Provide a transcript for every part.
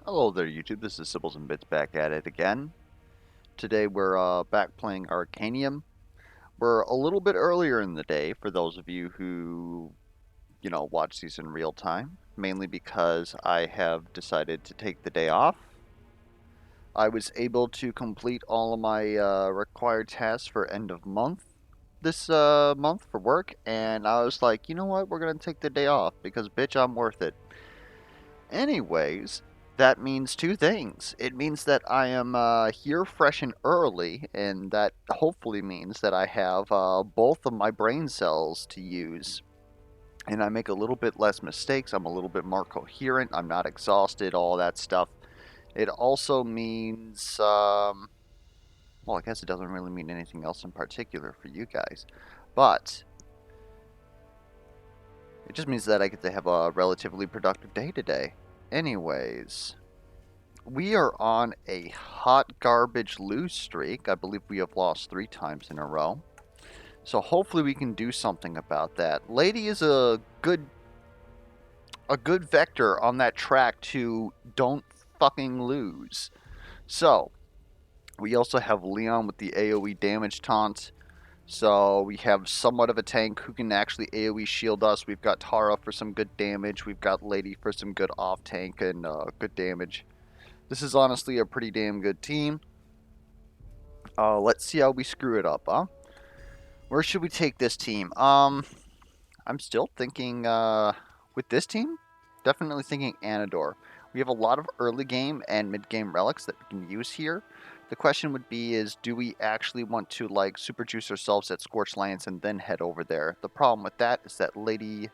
Hello there, YouTube. This is Sibbles and Bits back at it again. Today we're back playing Arcanium. We're a little bit earlier in the day for those of you who, watch these in real time, mainly because I have decided to take the day off. I was able to complete all of my required tasks for end of month this month for work, and I was like, you know what, we're going to take the day off because, bitch, I'm worth it. Anyways, that means two things. It means that I am here fresh and early, and that hopefully means that I have both of my brain cells to use. And I make a little bit less mistakes. I'm a little bit more coherent. I'm not exhausted, all that stuff. It also means, well, I guess it doesn't really mean anything else in particular for you guys. But it just means that I get to have a relatively productive day today. Anyways, we are on a hot garbage lose streak. I believe we have lost 3 times in a row. So hopefully we can do something about that. Lady is a good vector on that track to don't fucking lose. So we also have Leon with the AoE damage taunt. So we have somewhat of a tank who can actually AoE shield us. We've got Tara for some good damage. We've got Lady for some good off tank and good damage. This is honestly a pretty damn good team. Let's see how we screw it up, huh? Where should we take this team? I'm still thinking, with this team, definitely thinking Anador. We have a lot of early game and mid game relics that we can use here. The question would be is, do we actually want to, like, super juice ourselves at Scorched Lands and then head over there? The problem with that is that Lady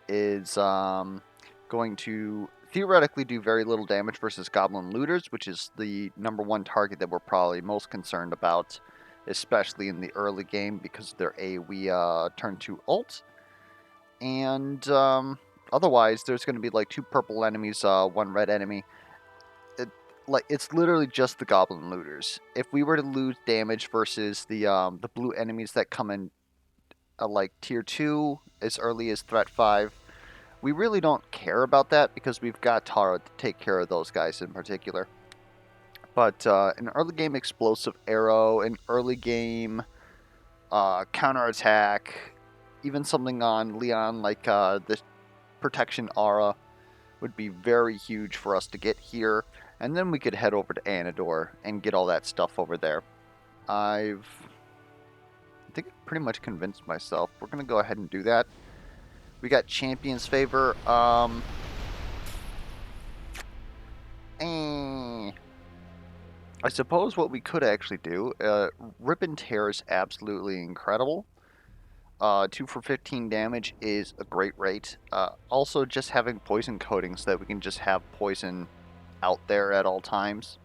is, going to theoretically do very little damage versus Goblin Looters, which is the #1 target that we're probably most concerned about, especially in the early game because of their AoE turn 2 ult. And otherwise, there's going to be like 2 purple enemies, 1 red enemy. It's literally just the Goblin Looters. If we were to lose damage versus the blue enemies that come in like tier 2 as early as threat 5, we really don't care about that because we've got Tara to take care of those guys in particular. But an early game explosive arrow, an early game counterattack, even something on Leon like the protection aura would be very huge for us to get here. And then we could head over to Anador and get all that stuff over there. I think I've pretty much convinced myself. We're going to go ahead and do that. We got Champion's Favor. Eh. I suppose what we could actually do, Rip and Tear is absolutely incredible. 2 for 15 damage is a great rate. Also, just having poison coating so that we can just have poison out there at all times,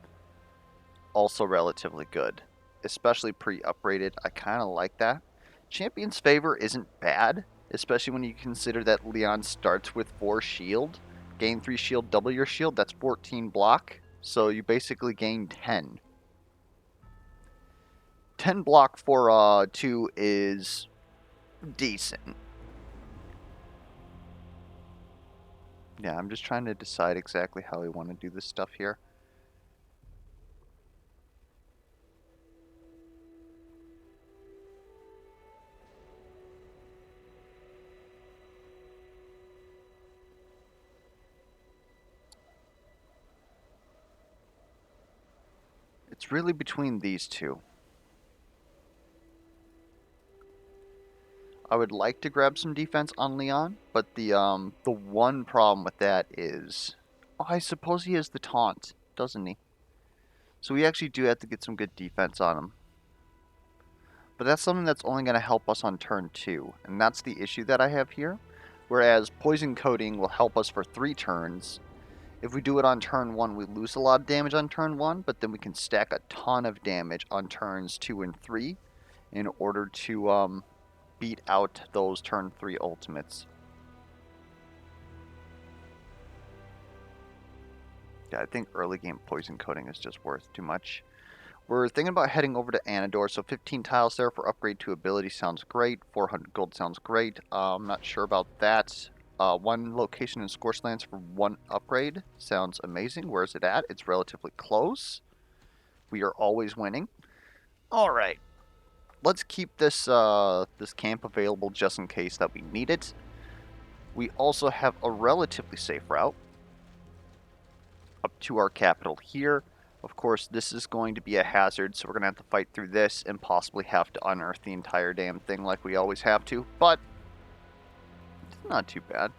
also relatively good. Especially pre-upgraded, I kind of like that. Champion's Favor isn't bad, especially when you consider that Leon starts with 4 shield. Gain 3 shield, double your shield, that's 14 block. So you basically gain 10. 10 block for 2 is decent. Yeah, I'm just trying to decide exactly how we want to do this stuff here. It's really between these two. I would like to grab some defense on Leon, but the one problem with that is, oh, I suppose he has the taunt, doesn't he? So we actually do have to get some good defense on him. But that's something that's only going to help us on turn 2, and that's the issue that I have here. Whereas Poison Coating will help us for 3 turns. If we do it on turn 1, we lose a lot of damage on turn 1, but then we can stack a ton of damage on turns 2 and 3 in order to beat out those turn 3 ultimates. Yeah, I think early game Poison Coating is just worth too much. We're thinking about heading over to Anador, so 15 tiles there for upgrade to ability sounds great. 400 gold sounds great. I'm not sure about that. one location in Scorched Lands for one upgrade. Sounds amazing. Where is it at? It's relatively close. We are always winning. Alright. Let's keep this this camp available just in case that we need it. We also have a relatively safe route up to our capital here. Of course, this is going to be a hazard, so we're going to have to fight through this and possibly have to unearth the entire damn thing like we always have to, but it's not too bad.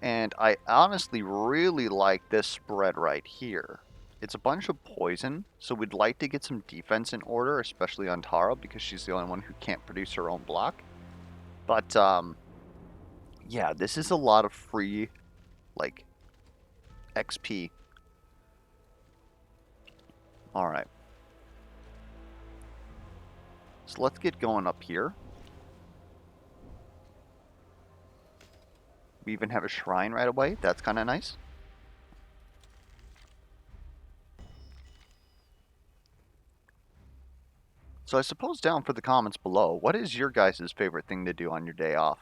And I honestly really like this spread right here. It's a bunch of poison, so we'd like to get some defense in order, especially on Tara, because she's the only one who can't produce her own block. But, yeah, this is a lot of free, like, XP. Alright. So let's get going up here. We even have a shrine right away. That's kind of nice. So I suppose down for the comments below, what is your guys' favorite thing to do on your day off?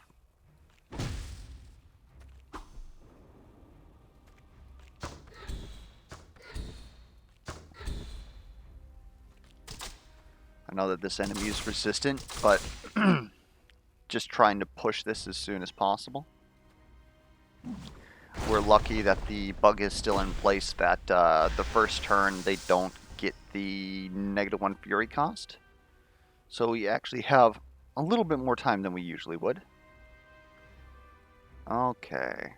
I know that this enemy is resistant, but just trying to push this as soon as possible. We're lucky that the bug is still in place, that the first turn they don't get the -1 fury cost. So we actually have a little bit more time than we usually would. Okay.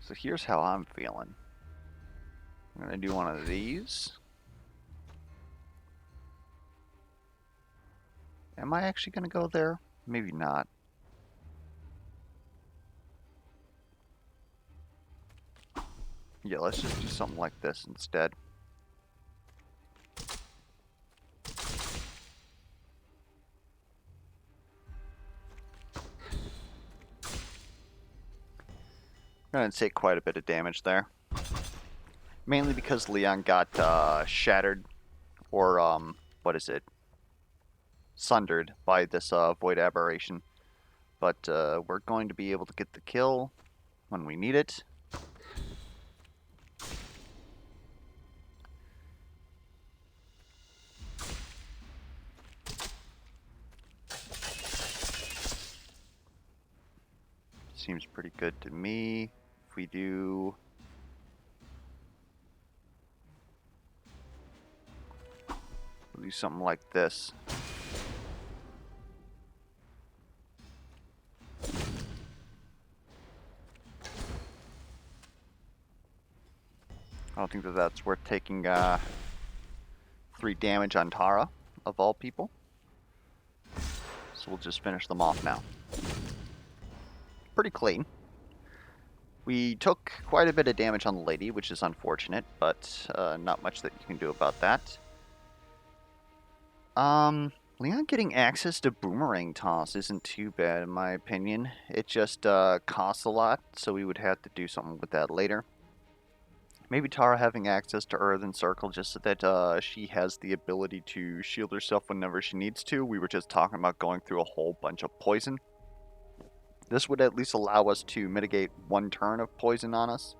So here's how I'm feeling. I'm going to do one of these. Am I actually going to go there? Maybe not. Yeah, let's just do something like this instead. Gonna take quite a bit of damage there. Mainly because Leon got shattered, or what is it? Sundered by this Void Aberration. But we're going to be able to get the kill when we need it. Seems pretty good to me. If we do... we'll do something like this. I don't think that that's worth taking 3 damage on Tara, of all people. So we'll just finish them off now. Pretty clean. We took quite a bit of damage on the lady, which is unfortunate, but not much that you can do about that. Leon getting access to Boomerang Toss isn't too bad in my opinion. It just costs a lot, so we would have to do something with that later. Maybe Tara having access to Earthen Circle just so that she has the ability to shield herself whenever she needs to. We were just talking about going through a whole bunch of poison. This would at least allow us to mitigate 1 turn of poison on us.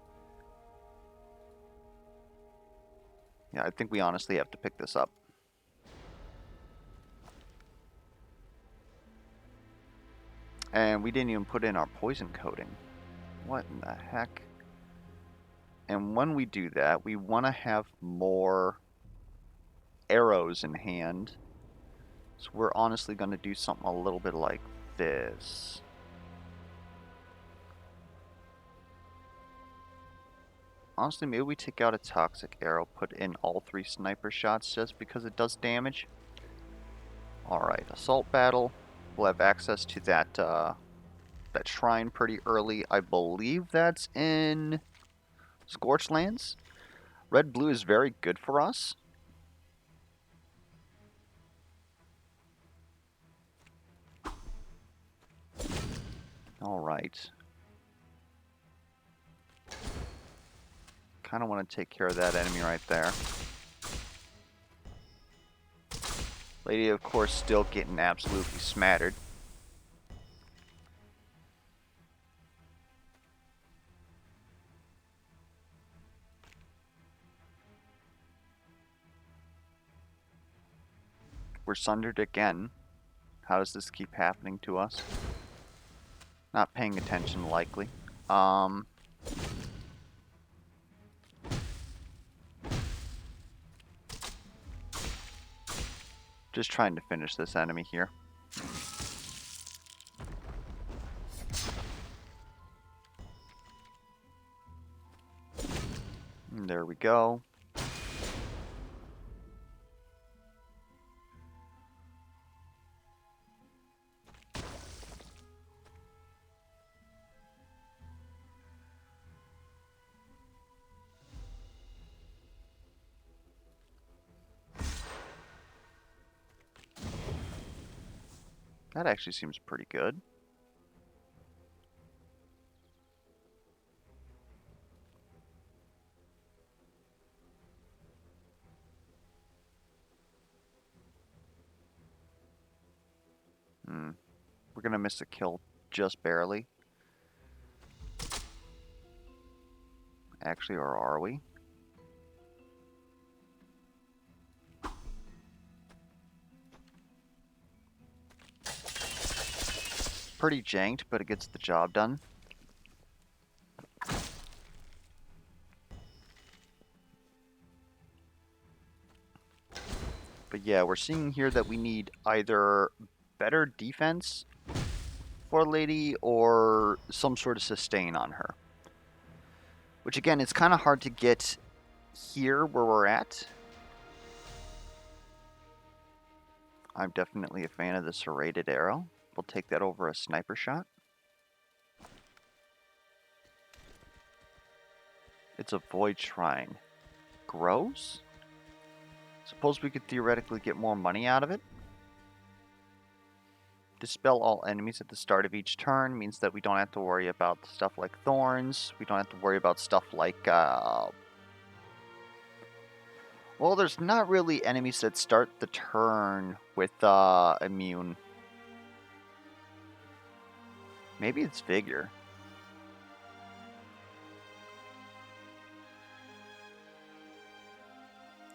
Yeah, I think we honestly have to pick this up. And we didn't even put in our poison coating. What in the heck? And when we do that, we want to have more arrows in hand. So we're honestly going to do something a little bit like this. Honestly, maybe we take out a toxic arrow, put in all 3 sniper shots just because it does damage. Alright, assault battle. We'll have access to that that shrine pretty early. I believe that's in Scorched Lands. Red-blue is very good for us. Alright. Kind of want to take care of that enemy right there. Lady, of course, still getting absolutely smattered. we're sundered again. How does this keep happening to us? Not paying attention, likely. Just trying to finish this enemy here. And there we go. That actually seems pretty good. We're gonna miss a kill just barely. Actually, or are we? Pretty janked, but it gets the job done. But yeah, we're seeing here that we need either better defense for Lady or some sort of sustain on her. Which again, it's kind of hard to get here where we're at. I'm definitely a fan of the serrated arrow. We'll take that over a sniper shot. It's a void shrine. Grows? Suppose we could theoretically get more money out of it. Dispel all enemies at the start of each turn means that we don't have to worry about stuff like thorns. We don't have to worry about stuff like, well, there's not really enemies that start the turn with immune. Maybe it's vigor.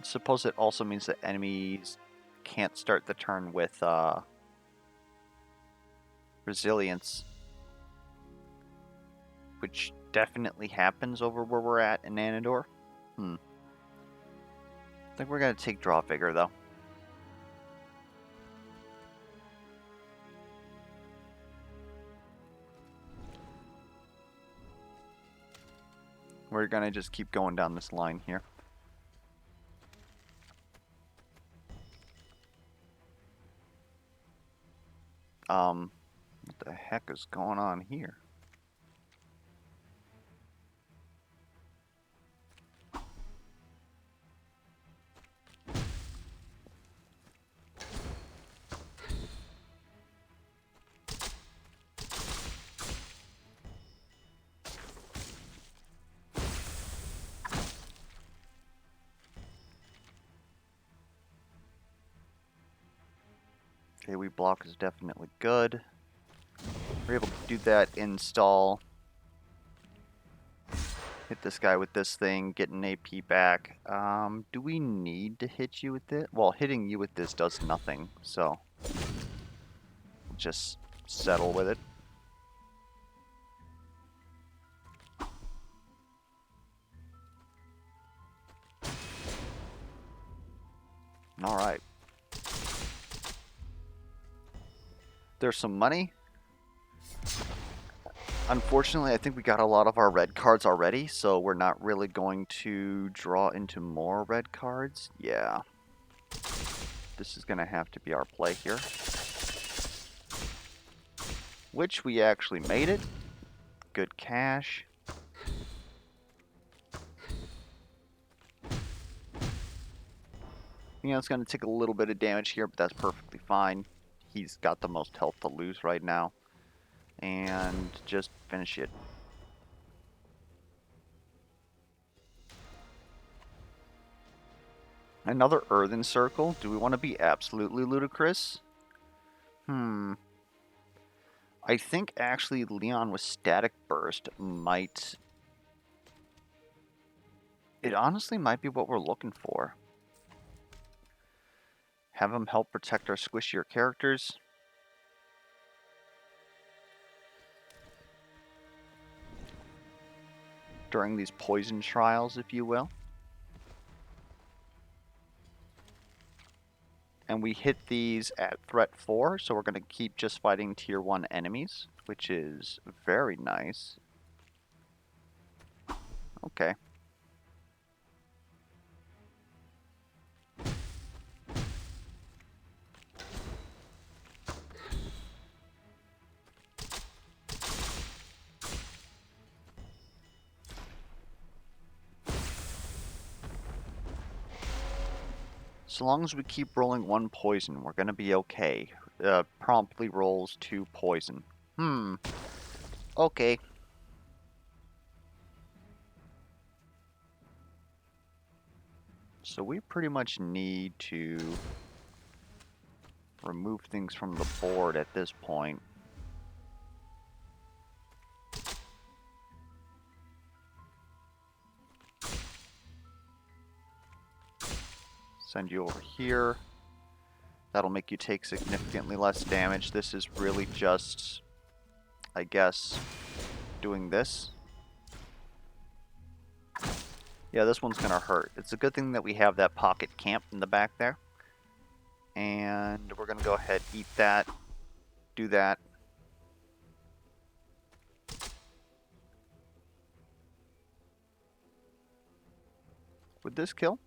Suppose it also means that enemies can't start the turn with resilience, which definitely happens over where we're at in Anador. I think we're going to take draw vigor, though. We're going to just keep going down this line here. What the heck is going on here? AoE block is definitely good. We're able to do that install. Hit this guy with this thing, get an AP back. Do we need to hit you with it? Well, hitting you with this does nothing, so just settle with it. Alright. There's some money. Unfortunately, I think we got a lot of our red cards already, so we're not really going to draw into more red cards. Yeah. This is going to have to be our play here. Which we actually made it. Good cash. You know, it's going to take a little bit of damage here, but that's perfectly fine. He's got the most health to lose right now. And just finish it. Another earthen circle? Do we want to be absolutely ludicrous? I think actually Leon with static burst might... It honestly might be what we're looking for. Have him help protect our squishier characters. During these poison trials, if you will. And we hit these at threat 4, so we're going to keep just fighting tier 1 enemies, which is very nice. Okay. So long as we keep rolling 1 poison, we're going to be okay. Promptly rolls 2 poison. Okay. So we pretty much need to remove things from the board at this point. Send you over here. That'll make you take significantly less damage. This is really just, I guess, doing this. Yeah, this one's gonna hurt. It's a good thing that we have that pocket camp in the back there. And we're gonna go ahead, eat that, do that. Would this kill?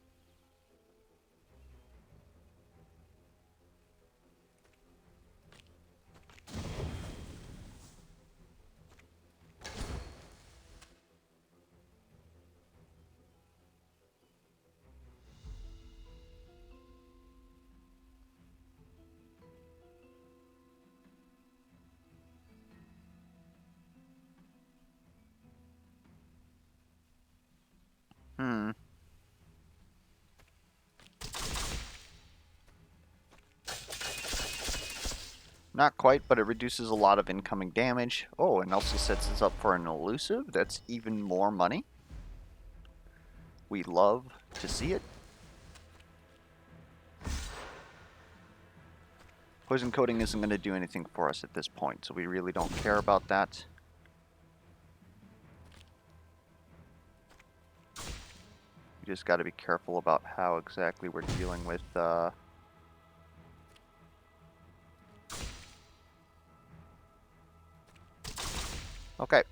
Not quite, but it reduces a lot of incoming damage. Oh, and also sets us up for an elusive. That's even more money. We love to see it. Poison coating isn't going to do anything for us at this point, so we really don't care about that. We just got to be careful about how exactly we're dealing with Okay.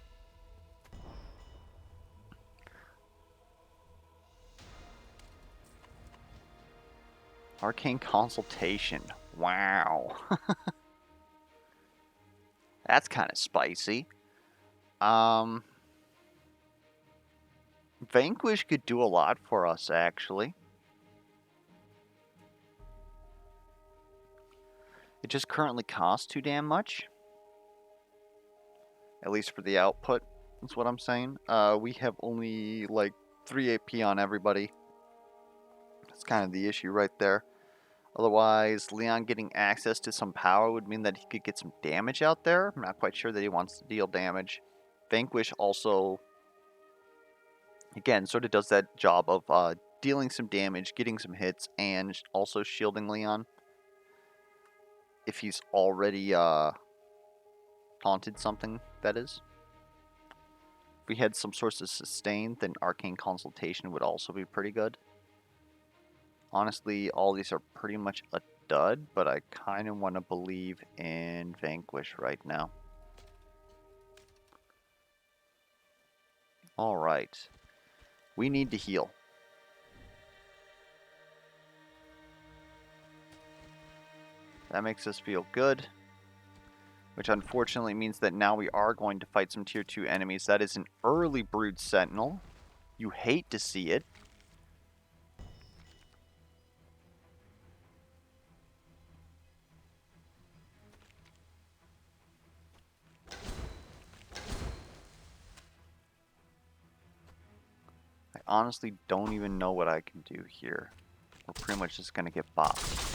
Arcane Consultation. Wow. That's kind of spicy. Vanquish could do a lot for us, actually. It just currently costs too damn much. At least for the output, that's what I'm saying. We have only, like, 3 AP on everybody. That's kind of the issue right there. Otherwise, Leon getting access to some power would mean that he could get some damage out there. I'm not quite sure that he wants to deal damage. Vanquish also, again, sort of does that job of dealing some damage, getting some hits, and also shielding Leon. If he's already taunted something, that is. If we had some source of sustain, then Arcane Consultation would also be pretty good. Honestly, all these are pretty much a dud, but I kind of want to believe in Vanquish right now. Alright. We need to heal. That makes us feel good. Which unfortunately means that now we are going to fight some tier 2 enemies. That is an early Brood Sentinel. You hate to see it. I honestly don't even know what I can do here. We're pretty much just going to get bopped.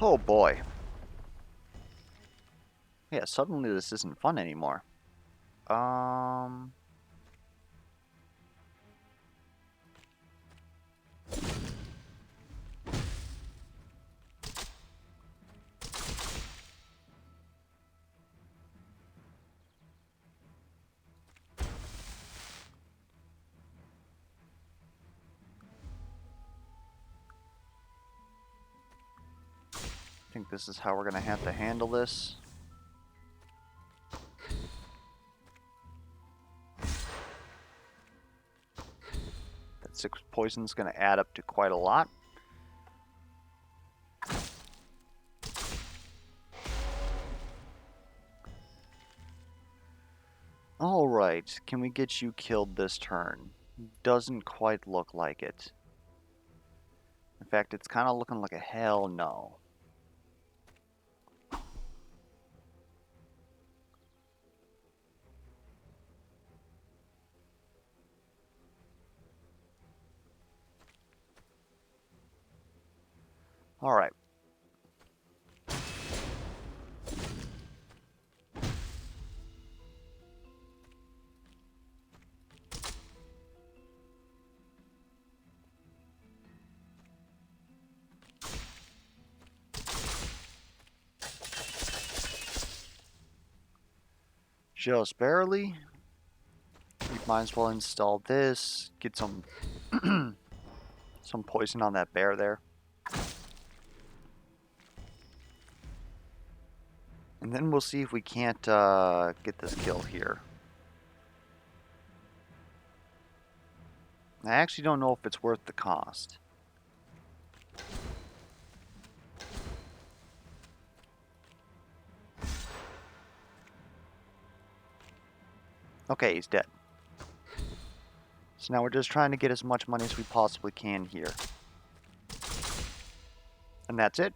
Oh boy. Yeah, suddenly this isn't fun anymore. think this is how we're going to have to handle this. That 6 poison is going to add up to quite a lot. Alright, can we get you killed this turn? Doesn't quite look like it. In fact, it's kind of looking like a hell no. Alright. Just barely. We might as well install this. Get some some poison on that bear there. And then we'll see if we can't get this kill here. I actually don't know if it's worth the cost. Okay, he's dead. So now we're just trying to get as much money as we possibly can here. And that's it.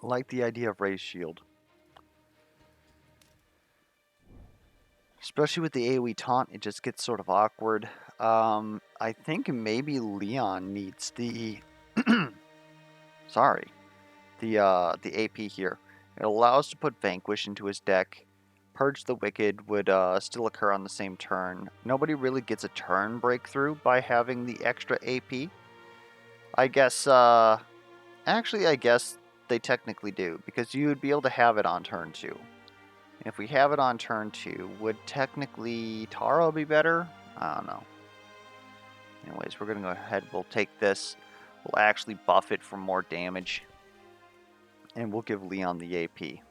I like the idea of Raise Shield. Especially with the AoE taunt, it just gets sort of awkward. I think maybe Leon needs the... Sorry. The AP here. It allows to put Vanquish into his deck. Purge the Wicked would still occur on the same turn. Nobody really gets a turn breakthrough by having the extra AP. I guess, actually, I guess they technically do, because you would be able to have it on turn 2. And if we have it on turn 2, would technically Taro be better? I don't know. Anyways, we're going to go ahead. We'll take this. We'll actually buff it for more damage. And we'll give Leon the AP.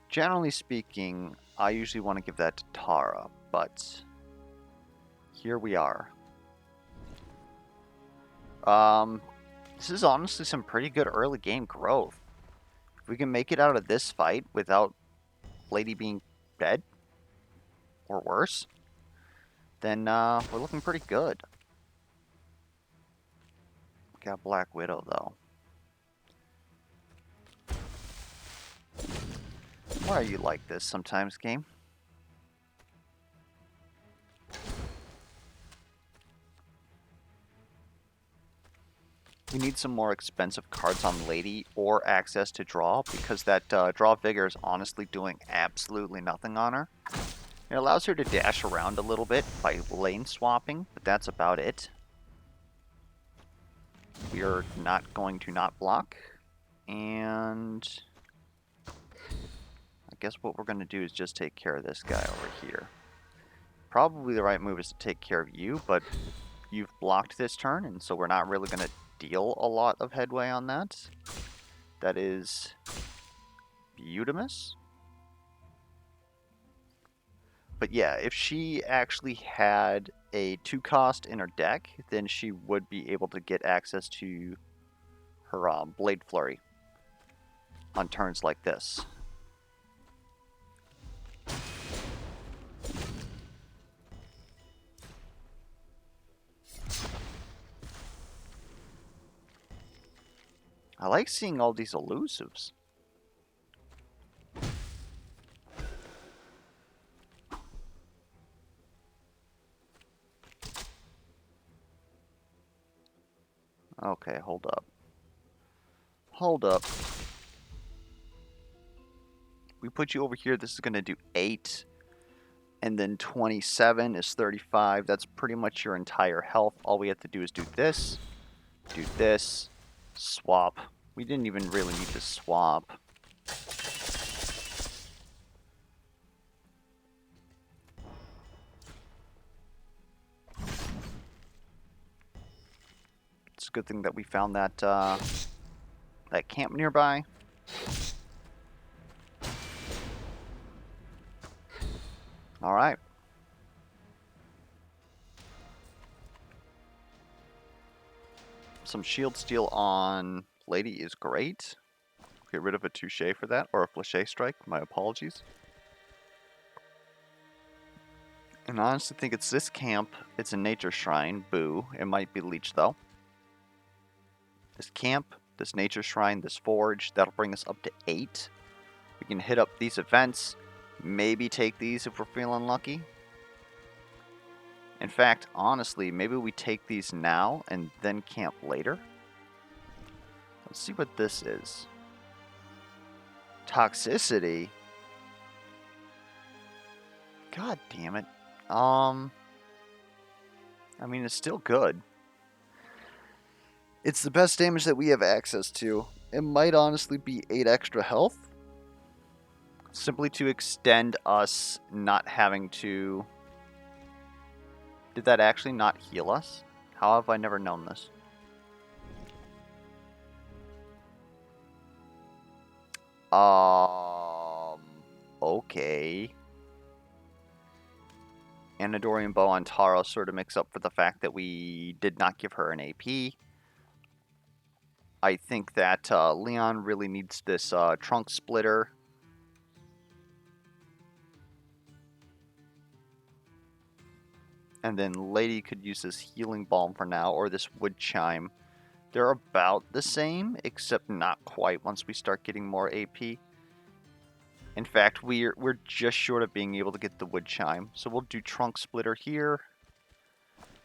Generally speaking, I usually want to give that to Tara, but here we are. This is honestly some pretty good early game growth. If we can make it out of this fight without Lady being dead, or worse, then we're looking pretty good. Got Black Widow, though. Why are you like this sometimes, game? We need some more expensive cards on Lady or access to draw, because that draw vigor is honestly doing absolutely nothing on her. It allows her to dash around a little bit by lane swapping, but that's about it. We are not going to not block, and I guess what we're going to do is just take care of this guy over here. Probably the right move is to take care of you, but you've blocked this turn, and so we're not really going to deal a lot of headway on that. That is Beautimus. But yeah, if she actually had a 2-cost in her deck, then she would be able to get access to her Blade Flurry on turns like this. I like seeing all these elusives. Okay, hold up. Hold up. We put you over here, this is going to do 8. And then 27 is 35. That's pretty much your entire health. All we have to do is do this, swap. We didn't even really need to swap. It's a good thing that we found that that camp nearby. All right. Some shield steal on Lady is great. Get rid of a touche for that, or a fléché strike. My apologies. And I honestly think it's this camp. It's a nature shrine. Boo. It might be leech though. This camp, this nature shrine, this forge, that'll bring us up to 8. We can hit up these events. Maybe take these if we're feeling lucky. In fact, honestly, maybe we take these now and then camp later. Let's see what this is. Toxicity? God damn it. I mean, it's still good. It's the best damage that we have access to. It might honestly be 8 extra health. Simply to extend us not having to... Did that actually not heal us? How have I never known this? Okay. Anadorian Bow on Taro sort of makes up for the fact that we did not give her an AP. I think that Leon really needs this trunk splitter. And then Lady could use this healing balm for now, or this wood chime. They're about the same, except not quite once we start getting more AP. In fact, we're just short of being able to get the wood chime. So we'll do trunk splitter here.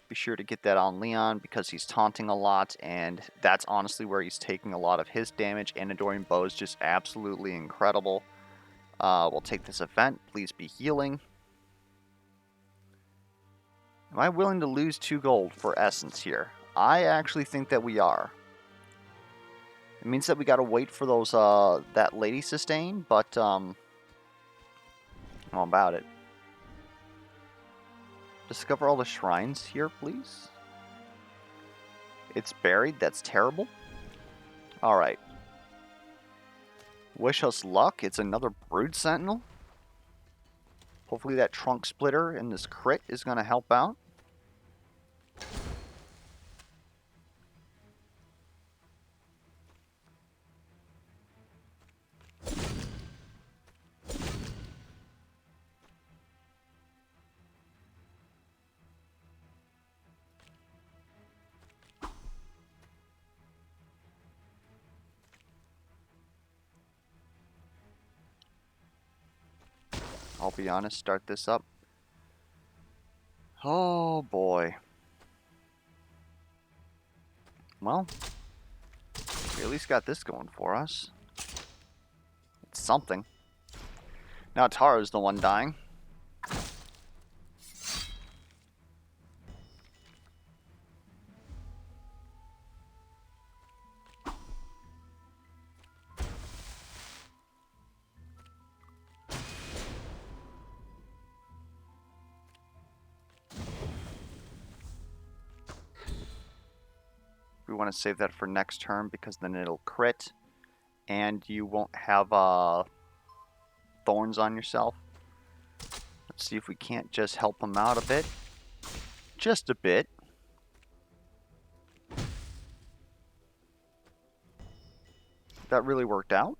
Be sure to get that on Leon because he's taunting a lot, and that's honestly where he's taking a lot of his damage. Anadorian Bow is just absolutely incredible. We'll take this event. Please be healing. Am I willing to lose 2 gold for Essence here? I actually think that we are. It means that we gotta wait for those that Lady sustain, but I'm all about it. Discover all the shrines here, please. It's buried. That's terrible. All right. Wish us luck. It's another Brood Sentinel. Hopefully that trunk splitter and this crit is gonna help out. I'll be honest, start this up. Oh boy. Well, we at least got this going for us. It's something. Now Taro's the one dying. We want to save that for next turn because then it'll crit and you won't have thorns on yourself. Let's see if we can't just help him out a bit. Just a bit. That really worked out.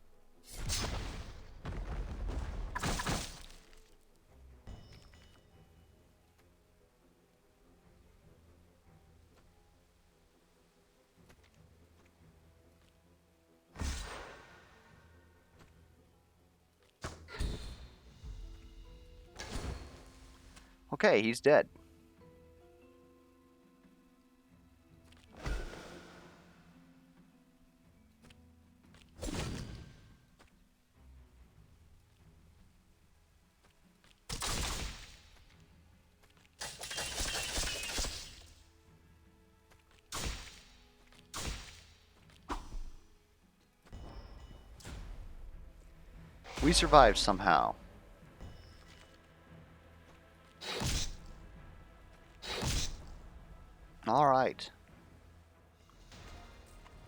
Okay, he's dead. We survived somehow. All right.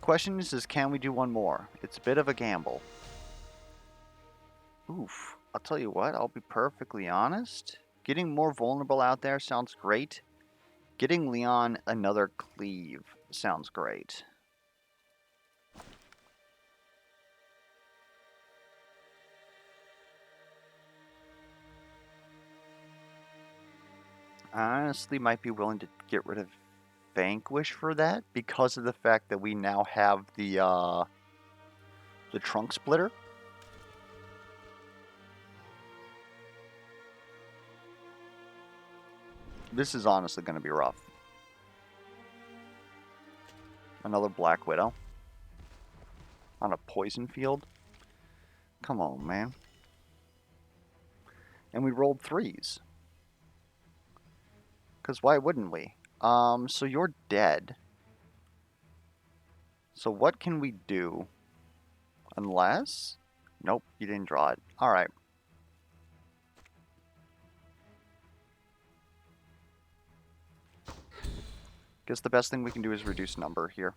Question is can we do one more? It's a bit of a gamble. Oof. I'll tell you what, I'll be perfectly honest. Getting more vulnerable out there sounds great. Getting Leon another cleave sounds great. I honestly might be willing to get rid of Vanquish for that because of the fact that we now have the trunk splitter. This is honestly going to be rough. Another Black Widow on a poison field. Come on, man. And we rolled 3s. Because why wouldn't we? So you're dead. So what can we do? Unless? Nope, you didn't draw it. Alright. Guess the best thing we can do is reduce number here.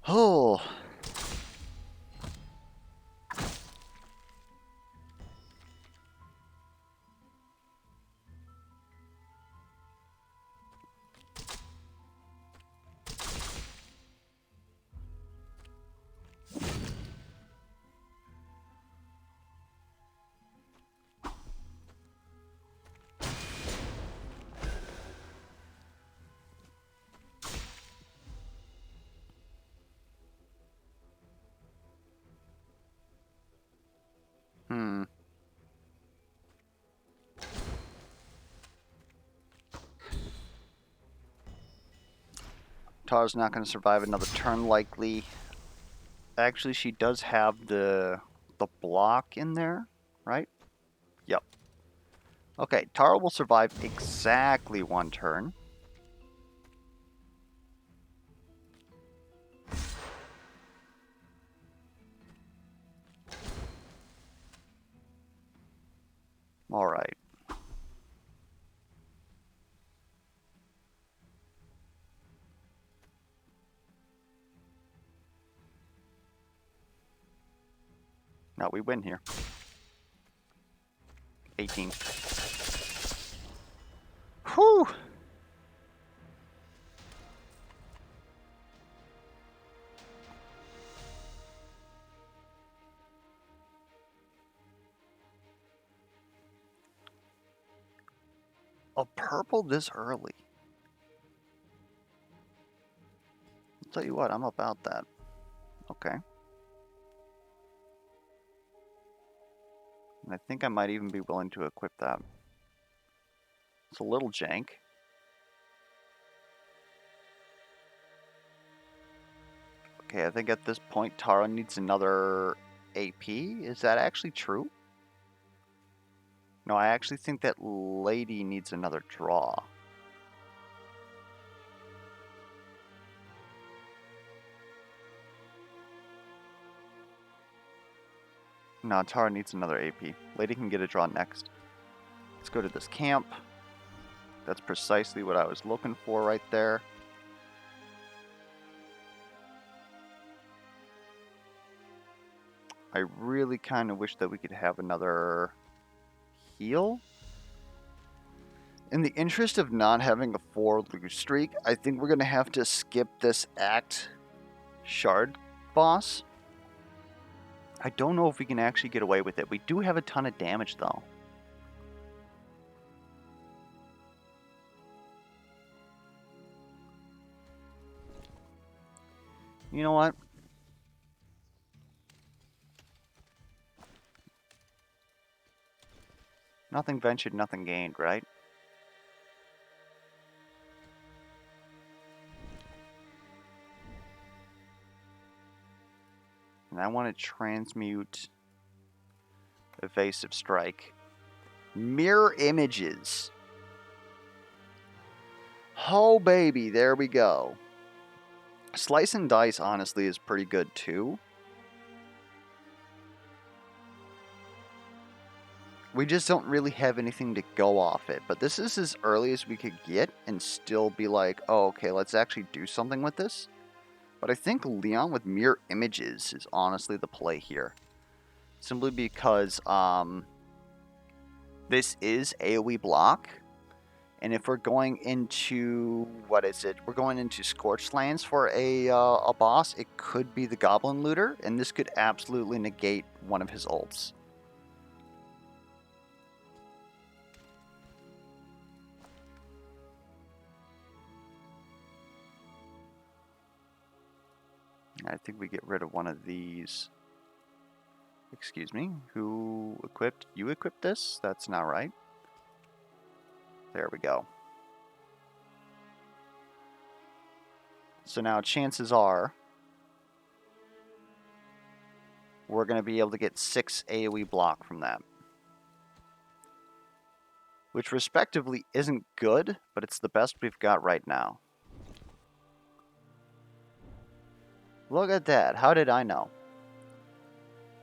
Oh. Tara's not going to survive another turn likely. Actually, she does have the block in there, right? Yep. Okay, Tara will survive exactly 1 turn. Alright. Now we win here. 18. Whew! A purple this early. I'll tell you what, I'm about that. Okay. And I think I might even be willing to equip that. It's a little jank. Okay, I think at this point Tara needs another AP. Is that actually true? No, I actually think that Lady needs another draw. No, Tara needs another AP. Lady can get a draw next. Let's go to this camp. That's precisely what I was looking for right there. I really kind of wish that we could have another heal. In the interest of not having a 4-lose streak, I think we're going to have to skip this Act Shard boss. I don't know if we can actually get away with it. We do have a ton of damage, though. You know what? Nothing ventured, nothing gained, right? And I want to transmute Evasive Strike. Mirror Images. Oh, baby, there we go. Slice and Dice, honestly, is pretty good, too. We just don't really have anything to go off it. But this is as early as we could get and still be like, oh, okay, let's actually do something with this. But I think Leon with Mirror Images is honestly the play here. Simply because this is AoE block. And if we're going into, what is it? We're going into Scorched Lands for a boss. It could be the Goblin Looter. And this could absolutely negate one of his ults. I think we get rid of one of these. Excuse me, who equipped? You equipped this? That's not right. There we go. So now chances are we're going to be able to get 6 AoE block from that. Which respectively isn't good, but it's the best we've got right now. Look at that. How did I know?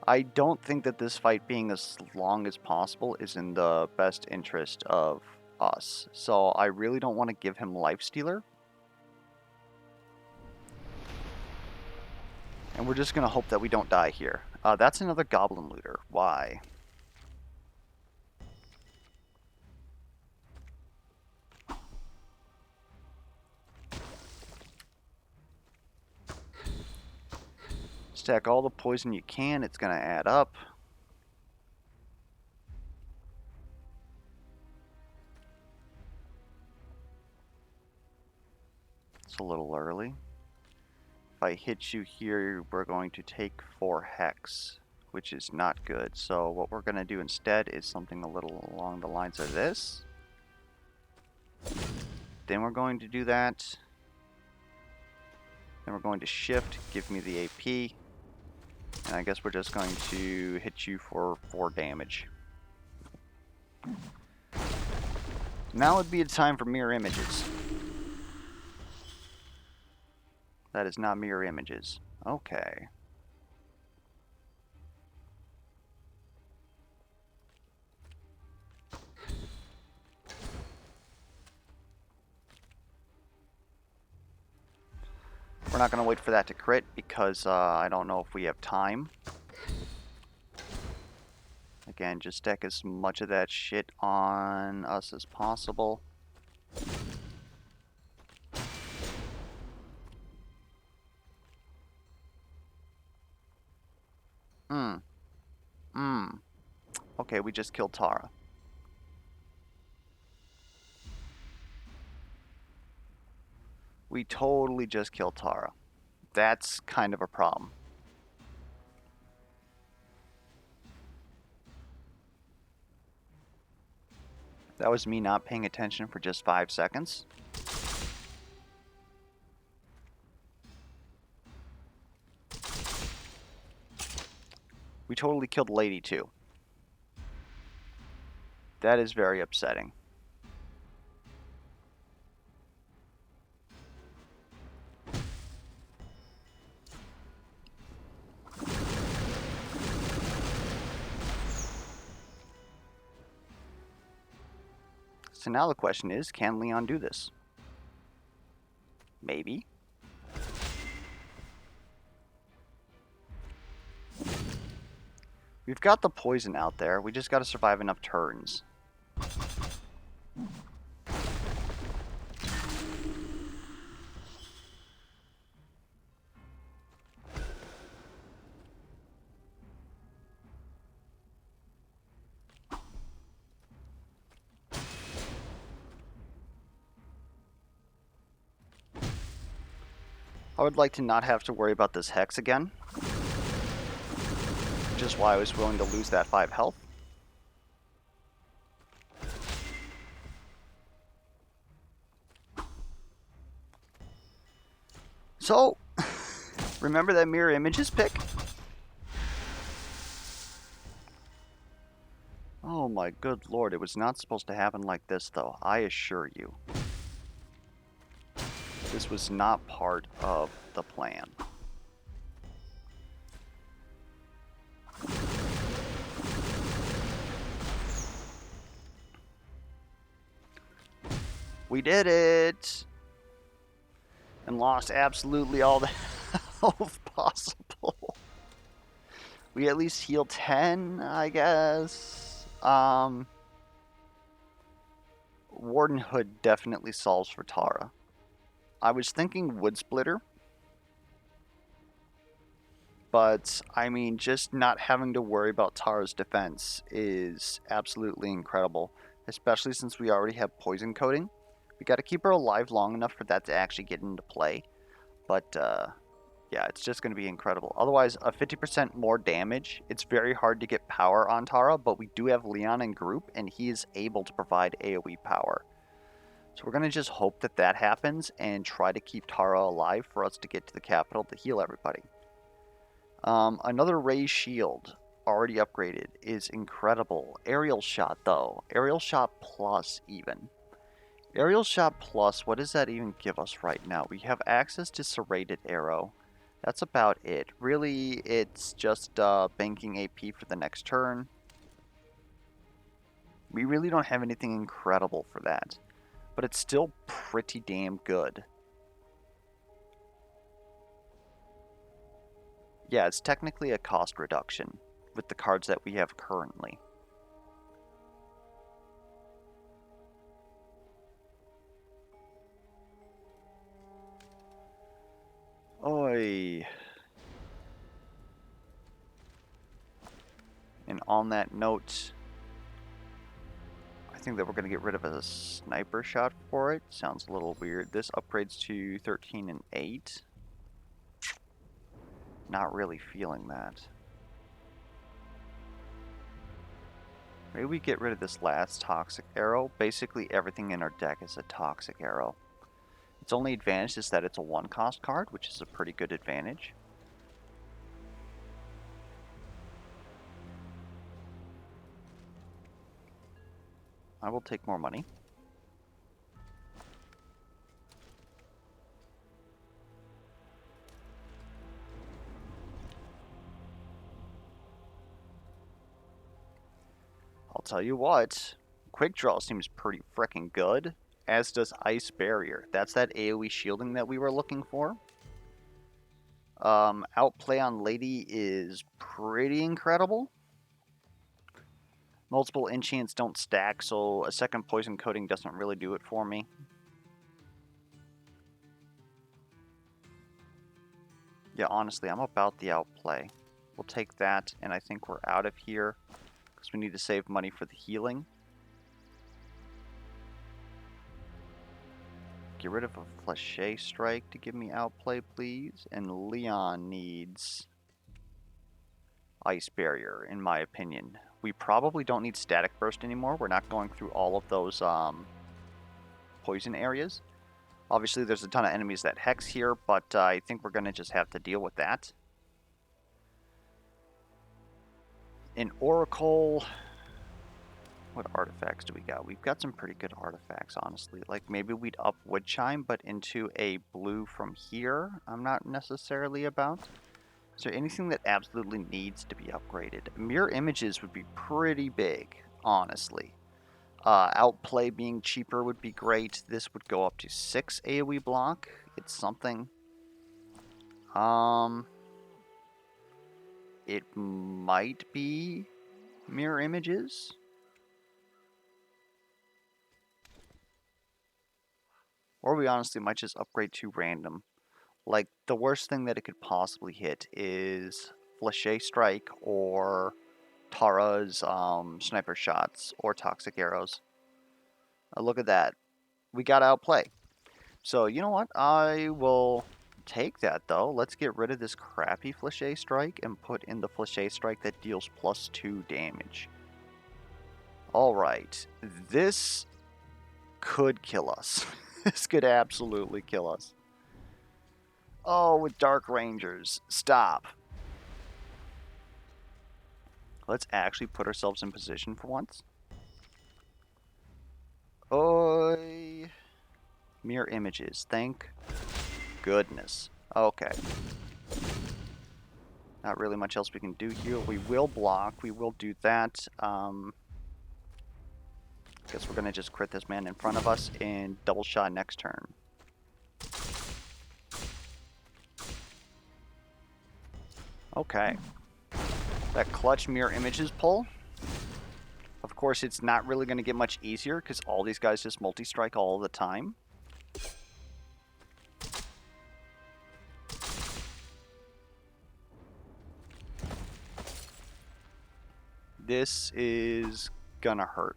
I don't think that this fight being as long as possible is in the best interest of us. So I really don't want to give him Lifestealer. And we're just going to hope that we don't die here. That's another Goblin Looter. Why? Stack all the poison you can. It's going to add up. It's a little early. If I hit you here, we're going to take 4 Hex, which is not good. So what we're going to do instead is something a little along the lines of this. Then we're going to do that. Then we're going to shift, give me the AP. And I guess we're just going to hit you for 4 damage. Now would be a time for mirror images. That is not mirror images. Okay. We're not going to wait for that to crit because I don't know if we have time. Again, just stack as much of that shit on us as possible. Okay, we just killed Tara. We totally just killed Tara. That's kind of a problem. That was me not paying attention for just 5 seconds. We totally killed Lady too. That is very upsetting. So now the question is, can Leon do this? Maybe. We've got the poison out there. We just got to survive enough turns. I would like to not have to worry about this Hex again. Which is why I was willing to lose that 5 health. So, remember that mirror images pick? Oh my good lord, it was not supposed to happen like this though, I assure you. This was not part of the plan. We did it! And lost absolutely all the health possible. We at least heal 10, I guess. Warden Hood definitely solves for Tara. I was thinking Wood Splitter. But, I mean, just not having to worry about Tara's defense is absolutely incredible. Especially since we already have poison coating. We gotta keep her alive long enough for that to actually get into play. But, yeah, it's just gonna be incredible. Otherwise, a 50% more damage. It's very hard to get power on Tara, but we do have Leon in group, and he is able to provide AoE power. So we're gonna just hope that that happens, and try to keep Tara alive for us to get to the capital to heal everybody. Another Ray Shield, already upgraded, is incredible. Aerial Shot, though. Aerial Shot Plus, even. Aerial Shot Plus, what does that even give us right now? We have access to Serrated Arrow. That's about it. Really, it's just banking AP for the next turn. We really don't have anything incredible for that. But it's still pretty damn good. Yeah, it's technically a cost reduction with the cards that we have currently. Oi. And on that note, I think that we're going to get rid of a sniper shot for it. Sounds a little weird. This upgrades to 13 and 8. Not really feeling that. Maybe we get rid of this last toxic arrow. Basically everything in our deck is a toxic arrow. Its only advantage is that it's a 1-cost card, which is a pretty good advantage. I will take more money. I'll tell you what, Quick Draw seems pretty frickin' good, as does Ice Barrier. That's that AoE shielding that we were looking for. Outplay on Lady is pretty incredible. Multiple enchants don't stack, so a second poison coating doesn't really do it for me. Yeah, honestly, I'm about the outplay. We'll take that, and I think we're out of here, because we need to save money for the healing. Get rid of a Flechet Strike to give me outplay, please. And Leon needs Ice Barrier, in my opinion. We probably don't need Static Burst anymore. We're not going through all of those poison areas. Obviously, there's a ton of enemies that hex here, but I think we're going to just have to deal with that. In Oracle, what artifacts do we got? We've got some pretty good artifacts, honestly. Like, maybe we'd up Wood Chime, but into a blue from here, I'm not necessarily about. Is there anything that absolutely needs to be upgraded? Mirror Images would be pretty big, honestly. Outplay being cheaper would be great. This would go up to 6 AoE block. It's something. It might be Mirror Images. Or we honestly might just upgrade to random. Like, the worst thing that it could possibly hit is Flechet Strike or Tara's sniper shots or toxic arrows. Look at that. We got outplay. So, you know what? I will take that, though. Let's get rid of this crappy Flechet Strike and put in the Flechet Strike that deals +2 damage. Alright. This could kill us. This could absolutely kill us. Oh, with Dark Rangers. Stop. Let's actually put ourselves in position for once. Oi. Mirror images. Thank goodness. Okay. Not really much else we can do here. We will block. We will do that. Guess we're going to just crit this man in front of us and double shot next turn. Okay. That clutch mirror images pull. Of course, it's not really going to get much easier because all these guys just multi-strike all the time. This is gonna hurt.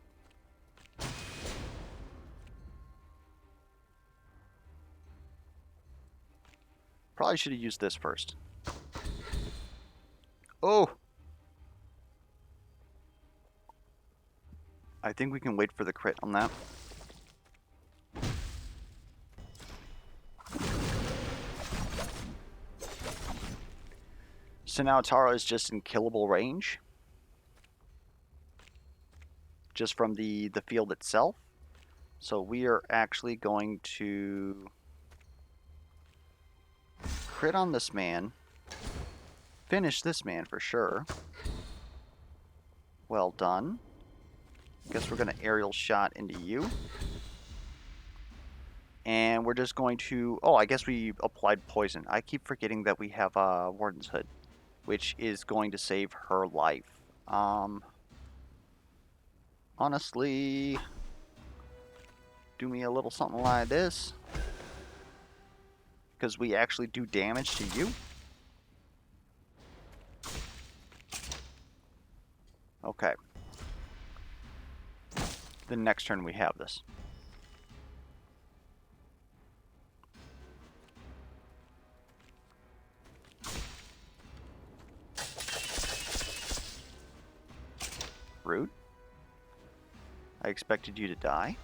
Probably should have used this first. Oh! I think we can wait for the crit on that. So now Tara is just in killable range. Just from the field itself. So we are actually going to crit on this man. Finish this man for sure. Well done. Guess we're going to aerial shot into you. And we're just going to... Oh, I guess we applied poison. I keep forgetting that we have Warden's Hood, which is going to save her life. Honestly, do me a little something like this. Because we actually do damage to you. Okay. The next turn we have this. Rude. I expected you to die.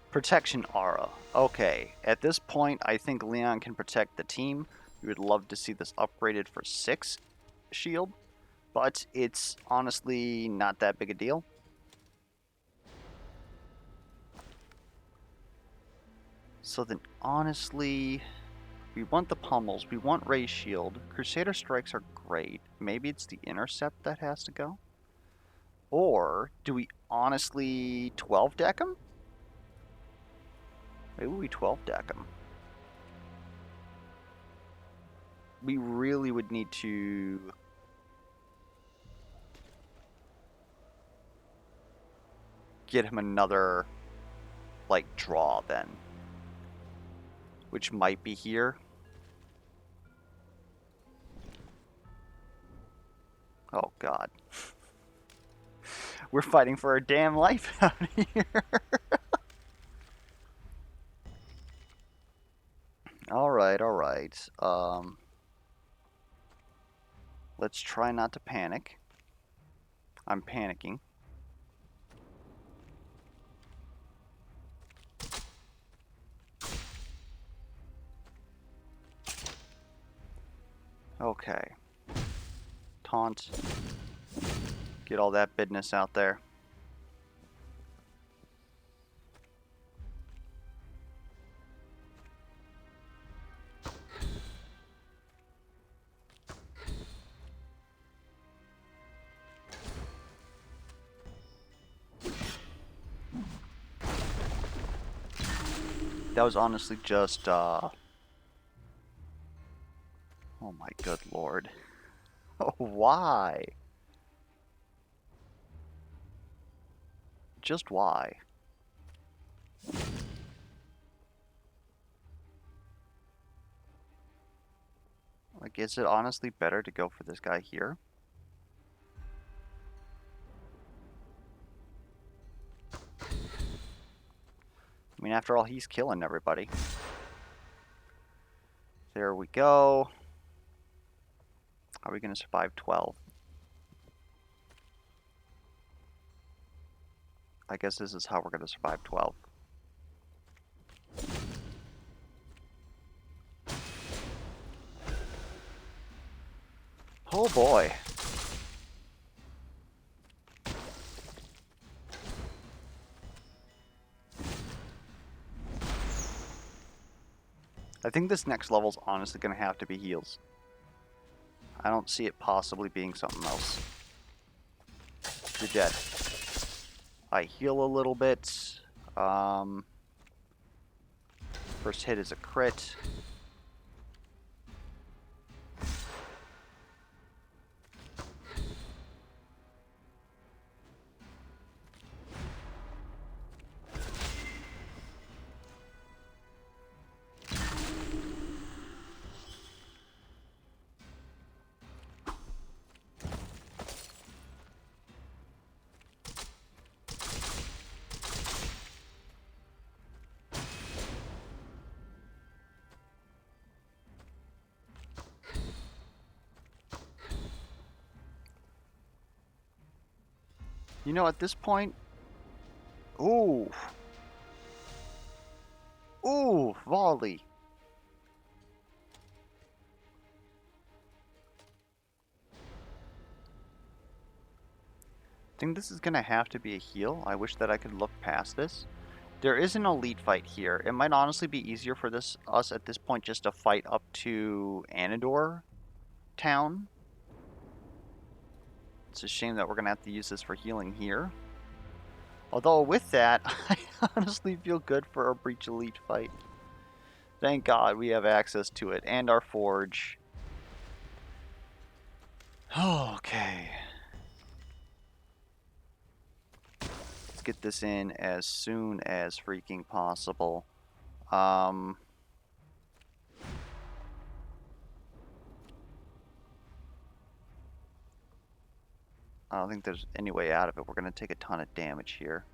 Protection aura. Okay. At this point, I think Leon can protect the team. We would love to see this upgraded for 6 shield. But it's honestly not that big a deal. So then, honestly, we want the pummels. We want Ray Shield. Crusader Strikes are great. Maybe it's the Intercept that has to go. Or do we honestly 12 deck him? Maybe we 12 deck him. We really would need to... get him another, like, draw then. Which might be here. Oh, God. We're fighting for our damn life out here. Alright, alright. Let's try not to panic. I'm panicking. Okay. Taunt. Get all that business out there. That was honestly just, oh my good lord. Oh, why? Just why? Like, is it honestly better to go for this guy here? I mean, after all, he's killing everybody. There we go. Are we going to survive 12? I guess this is how we're going to survive 12. Oh boy. think this next level's honestly going to have to be heals. I don't see it possibly being something else. You're dead. I heal a little bit. First hit is a crit. You know, at this point... Ooh. Ooh, volley. I think this is going to have to be a heal. I wish that I could look past this. There is an elite fight here. It might honestly be easier for us at this point just to fight up to Anador town. It's a shame that we're going to have to use this for healing here. Although with that, I honestly feel good for a Breach Elite fight. Thank God we have access to it and our forge. Okay. Let's get this in as soon as freaking possible. I don't think there's any way out of it. We're going to take a ton of damage here.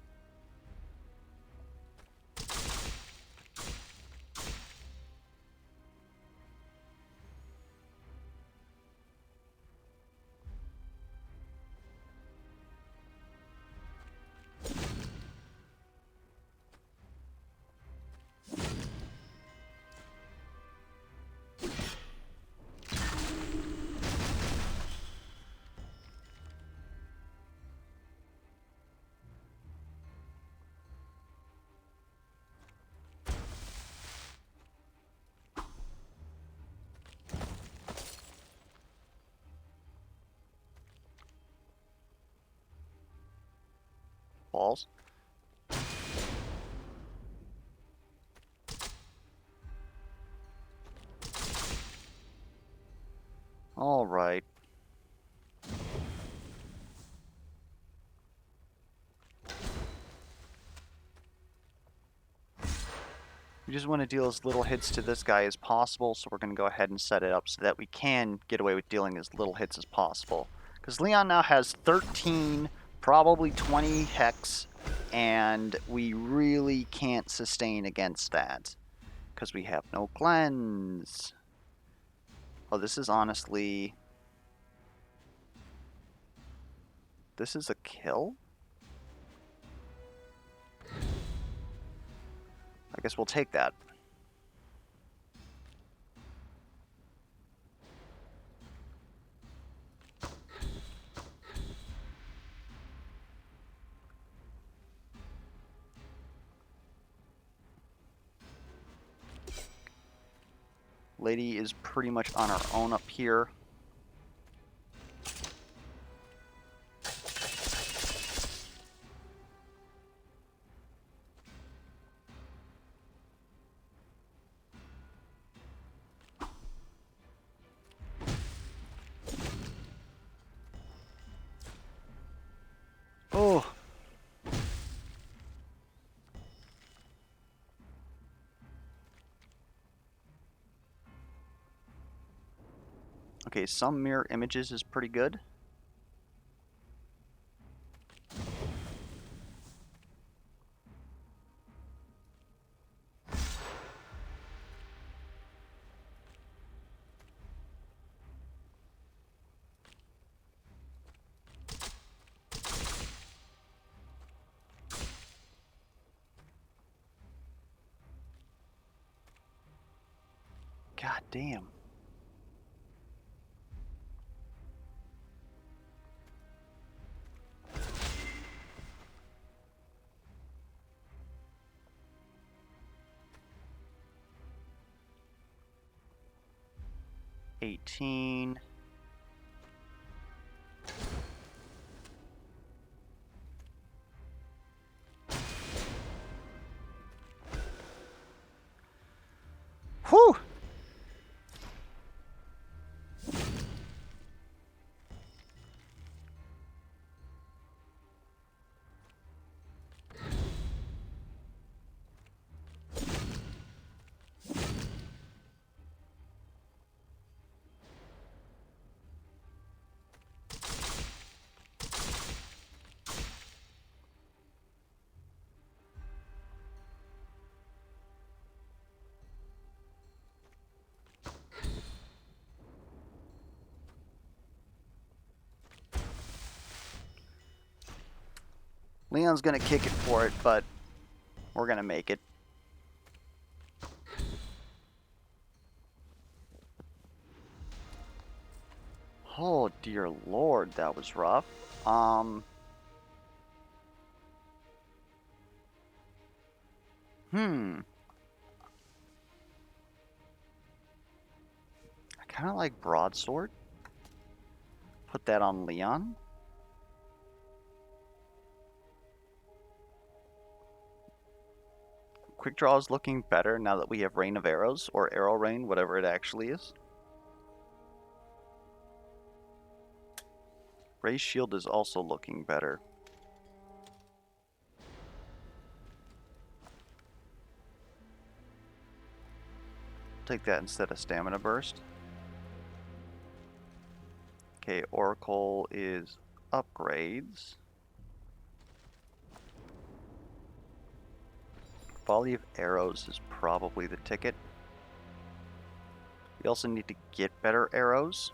Balls. All right. We just want to deal as little hits to this guy as possible, so we're going to go ahead and set it up so that we can get away with dealing as little hits as possible. Because Leon now has 13, probably 20 hex, and we really can't sustain against that. Because we have no cleanse. Oh, this is honestly... This is a kill? I guess we'll take that. Lady is pretty much on her own up here. Oh. Okay, some mirror images is pretty good. God damn. 18. Whew! Leon's gonna kick it for it, but we're gonna make it. Oh dear lord, that was rough. I kind of like broadsword. Put that on Leon. Quick draw is looking better now that we have Rain of Arrows, or Arrow Rain, whatever it actually is. Ray's Shield is also looking better. Take that instead of Stamina Burst. Okay, Oracle is upgrades. Volley of Arrows is probably the ticket. We also need to get better arrows.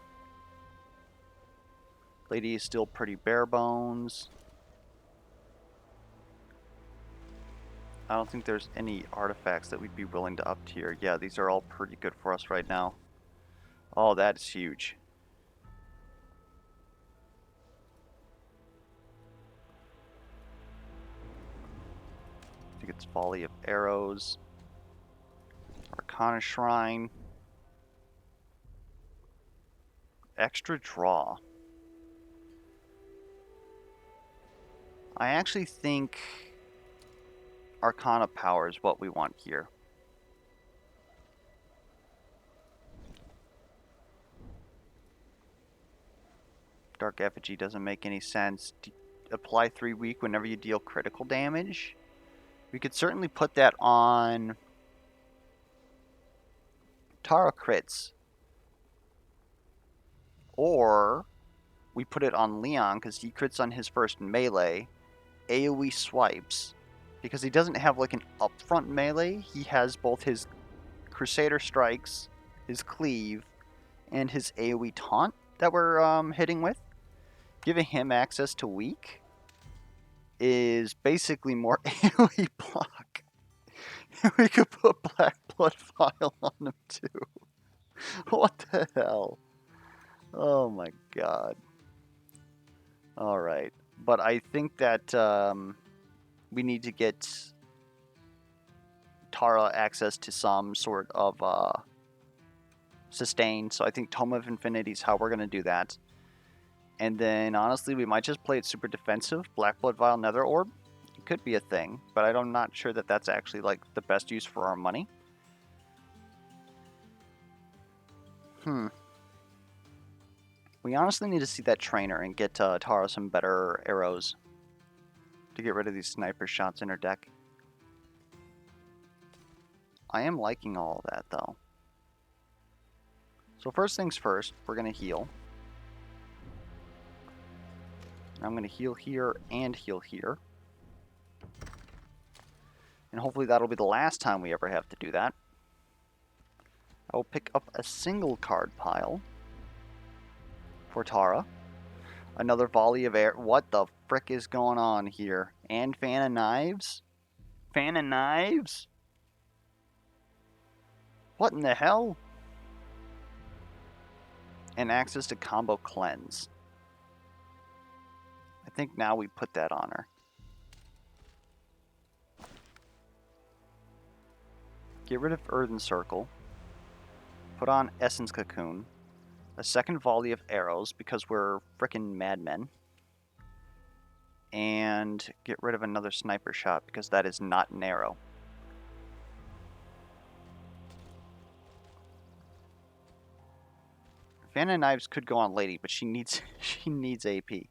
Lady is still pretty bare bones. I don't think there's any artifacts that we'd be willing to up tier. Yeah, these are all pretty good for us right now. Oh, that's huge. I think it's Volley of Arrows. Arcana Shrine. Extra draw. I actually think Arcana Power is what we want here. Dark Effigy doesn't make any sense. Apply 3 weak whenever you deal critical damage. We could certainly put that on Tara crits. Or we put it on Leon because he crits on his first melee. AoE swipes. Because he doesn't have like an upfront melee. He has both his Crusader Strikes, his Cleave, and his AoE taunt that we're hitting with. Giving him access to weak is basically more AoE block. We could put Black Blood Vial on him too. What the hell? Oh my god. Alright. But I think that we need to get Tara access to some sort of sustain. So I think Tome of Infinity is how we're going to do that. And then, honestly, we might just play it super defensive. Black Blood Vial Nether Orb. It could be a thing, but I'm not sure that that's actually like the best use for our money. We honestly need to see that trainer and get Tara some better arrows to get rid of these sniper shots in her deck. I am liking all of that, though. So first things first, we're going to heal. I'm going to heal here and heal here. And hopefully that'll be the last time we ever have to do that. I will pick up a single card pile for Tara. Another volley of air. What the frick is going on here? And Fan of Knives? Fan of Knives? What in the hell? And access to Combo Cleanse. I think now we put that on her. Get rid of Earthen Circle. Put on Essence Cocoon. a second volley of arrows because we're frickin' madmen, and get rid of another sniper shot because that is not an arrow. Vanna Knives could go on Lady, but she needs she needs AP.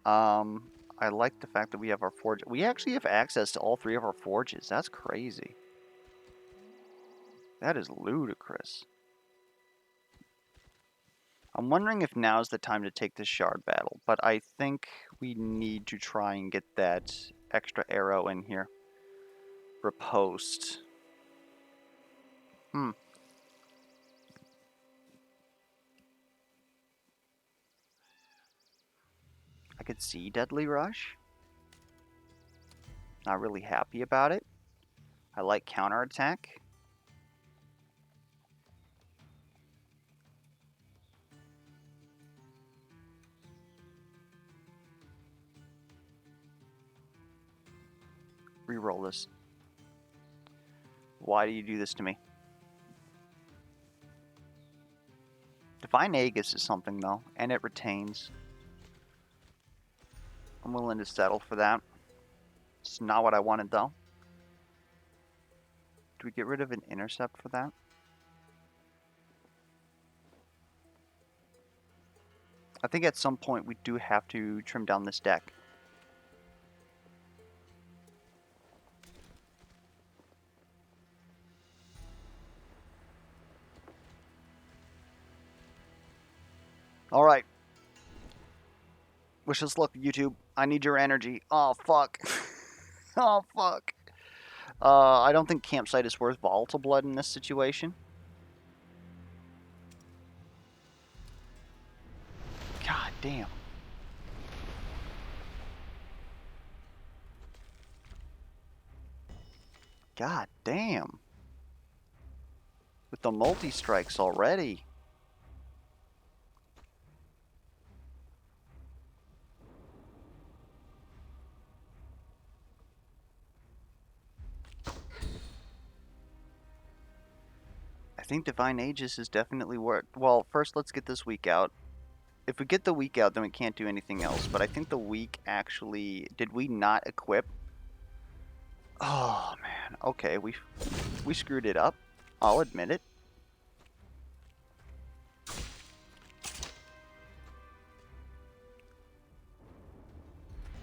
I like the fact that we have our forge. We actually have access to all 3 of our forges. That's crazy. That is ludicrous. I'm wondering if now's the time to take this shard battle, but I think we need to try and get that extra arrow in here. Riposte. I could see Deadly Rush. Not really happy about it. I like counterattack. Reroll this. Why do you do this to me? Divine Aegis is something though, and it retains. I'm willing to settle for that. It's not what I wanted though. Do we get rid of an intercept for that? I think at some point we do have to trim down this deck. Alright. Wish us luck, YouTube. I need your energy. Oh, fuck. Oh, fuck. I don't think Campsite is worth Volatile Blood in this situation. God damn. God damn. With the multi-strikes already. I think Divine Aegis is definitely worth... Well, first let's get this week out. If we get the week out, then we can't do anything else. But I think the week actually... Did we not equip? Oh, man. Okay, we screwed it up. I'll admit it.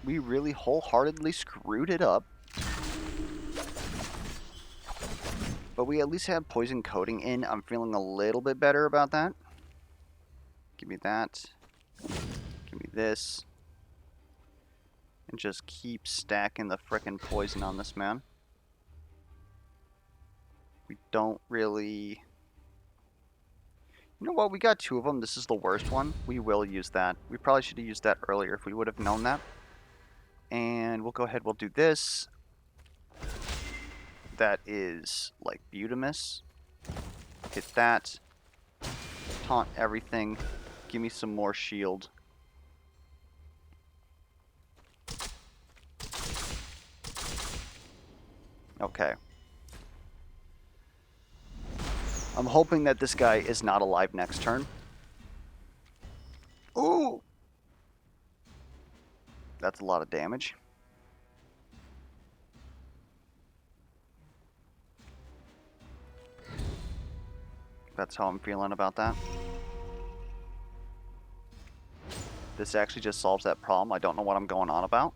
We really wholeheartedly screwed it up. But we at least had poison coating in. I'm feeling a little bit better about that. Give me that. Give me this. And just keep stacking the frickin' poison on this man. We don't really... You know what? We got 2 of them. This is the worst one. We will use that. We probably should have used that earlier if we would have known that. And we'll go ahead. We'll do this. That is like Butamus. Hit that. Taunt everything. Give me some more shield. Okay. I'm hoping that this guy is not alive next turn. Ooh! That's a lot of damage. That's how I'm feeling about that. This actually just solves that problem. I don't know what I'm going on about.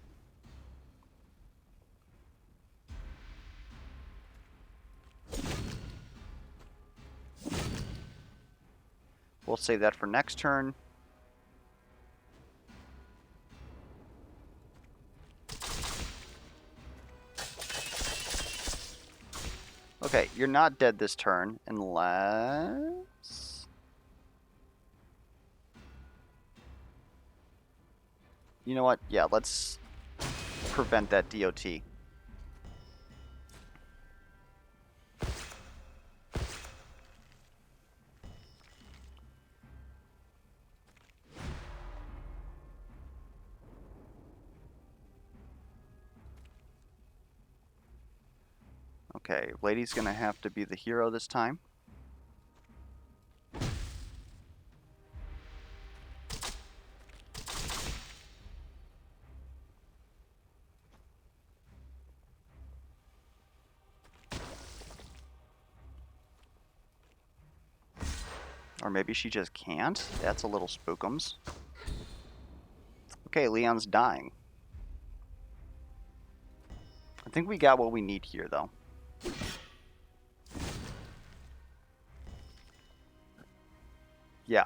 We'll save that for next turn. Okay, you're not dead this turn unless... You know what? Yeah, let's prevent that DOT. Okay, Lady's gonna have to be the hero this time. Or maybe she just can't? That's a little spookums. Okay, Leon's dying. I think we got what we need here, though. Yeah.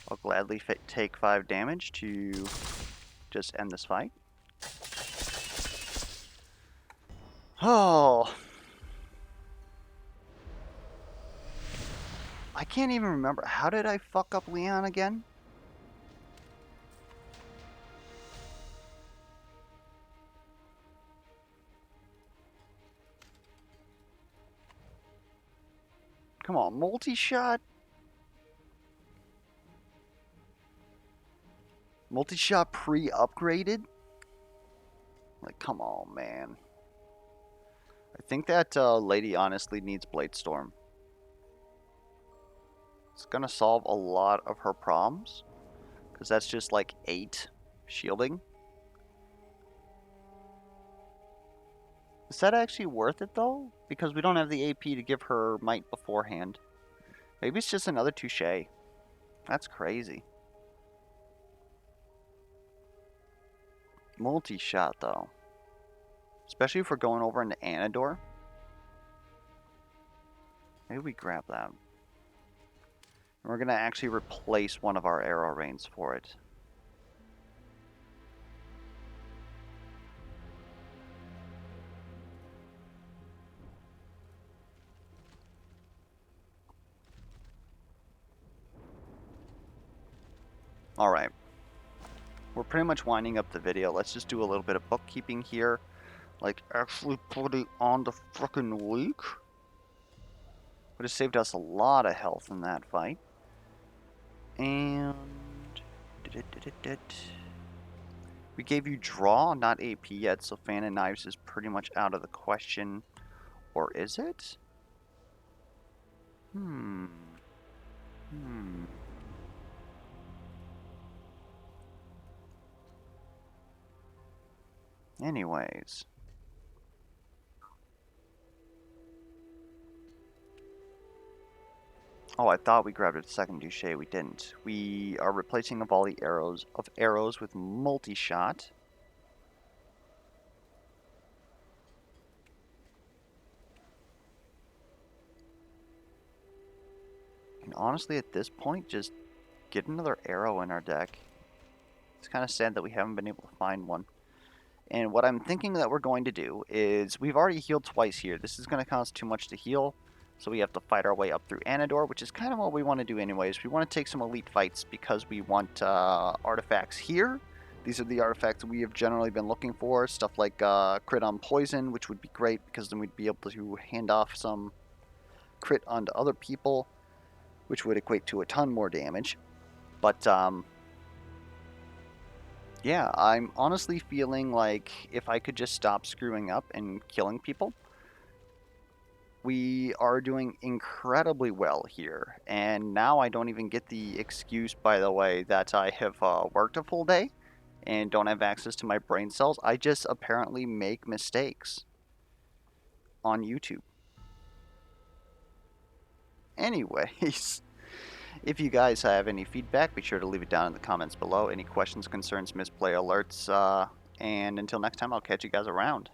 I'll gladly take 5 damage to just end this fight. Oh. I can't even remember. How did I fuck up Leon again? Come on, multi-shot? Multi-shot pre-upgraded? Like, come on, man. I think that lady honestly needs Blade Storm. It's gonna solve a lot of her problems. Because that's just like 8 shielding. Is that actually worth it though? Because we don't have the AP to give her might beforehand. Maybe it's just another touche. That's crazy. Multi-shot though. Especially if we're going over into Anador. Maybe we grab that. And we're going to actually replace one of our arrow rains for it. Alright. We're pretty much winding up the video. Let's just do a little bit of bookkeeping here. Like, actually put it on the frickin' week. Would have saved us a lot of health in that fight. And... we gave you draw, not AP yet, so Fan and Knives is pretty much out of the question. Or is it? Anyways. Oh, I thought we grabbed a second Douche. We didn't. We are replacing a volley of arrows with multi-shot. And honestly, at this point, just get another arrow in our deck. It's kind of sad that we haven't been able to find one. And what I'm thinking that we're going to do is, we've already healed twice here. This is going to cost too much to heal. So we have to fight our way up through Anador, which is kind of what we want to do anyways. We want to take some elite fights because we want artifacts here. These are the artifacts we have generally been looking for. Stuff like crit on poison, which would be great because then we'd be able to hand off some crit onto other people, which would equate to a ton more damage. But yeah, I'm honestly feeling like if I could just stop screwing up and killing people, we are doing incredibly well here. And now I don't even get the excuse, by the way, that I have worked a full day and don't have access to my brain cells. I just apparently make mistakes on YouTube. Anyways, if you guys have any feedback, be sure to leave it down in the comments below. Any questions, concerns, misplay alerts, and until next time, I'll catch you guys around.